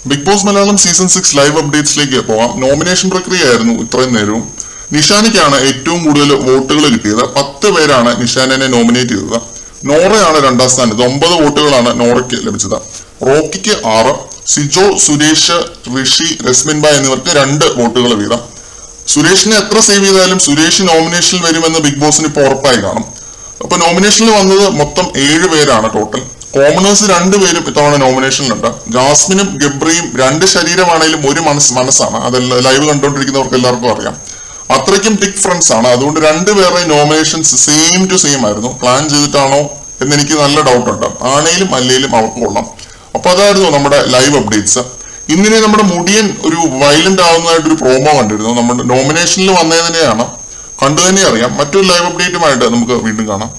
Big boss Malayalam season 6 live അപ്ഡേറ്റ്സിലേക്ക് പോവാം. Nomination പ്രക്രിയയായിരുന്നു ഇത്രയും നേരവും. നിഷാനിക്കാണ് ഏറ്റവും കൂടുതൽ വോട്ടുകൾ കിട്ടിയത്. 10 പേരാണ് നിഷാനെ നോമിനേറ്റ് ചെയ്തത്. നോറയാണ് രണ്ടാം സ്ഥാനത്ത്. 9 വോട്ടുകളാണ് നോറയ്ക്ക് ലഭിച്ചത്. റോക്കിക്ക് 6, സിജോ, സുരേഷ്, ഋഷി, രസ്മിൻ ബായ് എന്നിവർക്ക് 2 വോട്ടുകൾ വീതം. സുരേഷിനെ എത്ര സേവ് ചെയ്താലും സുരേഷ് നോമിനേഷനിൽ വരുമെന്ന് ബിഗ് ബോസിന് ഇപ്പോൾ ഉറപ്പായി കാണും. അപ്പൊ നോമിനേഷനിൽ വന്നത് മൊത്തം 7 പേരാണ് ടോട്ടൽ. കോമണേഴ്സ് 2 പേരും ഇത്തവണ നോമിനേഷനിലുണ്ട്. ജാസ്മിനും ഗബ്രിയും 2 ശരീരമാണെങ്കിലും ഒരു മനസ്സാണ്. അത് ലൈവ് കണ്ടുകൊണ്ടിരിക്കുന്നവർക്ക് എല്ലാവർക്കും അറിയാം. അത്രയ്ക്കും തിക് ഫ്രണ്ട്സ് ആണ്. അതുകൊണ്ട് 2 പേരുടെ നോമിനേഷൻസ് സെയിം ടു സെയിം ആയിരുന്നു. പ്ലാൻ ചെയ്തിട്ടാണോ എന്ന് എനിക്ക് നല്ല ഡൗട്ട് ഉണ്ട്. ആണേലും അല്ലേലും അവർക്ക് കൊള്ളാം. അപ്പൊ അതായിരുന്നു നമ്മുടെ ലൈവ് അപ്ഡേറ്റ്സ്. ഇന്നിനെ നമ്മുടെ മുടിയൻ ഒരു വയലന്റ് ആവുന്നതായിട്ടൊരു പ്രോമോ കണ്ടിരുന്നു. നമ്മുടെ നോമിനേഷനിൽ വന്നതിനെയാണ് കണ്ടു തന്നെ അറിയാം. മറ്റൊരു ലൈവ് അപ്ഡേറ്റുമായിട്ട് നമുക്ക് വീണ്ടും കാണാം.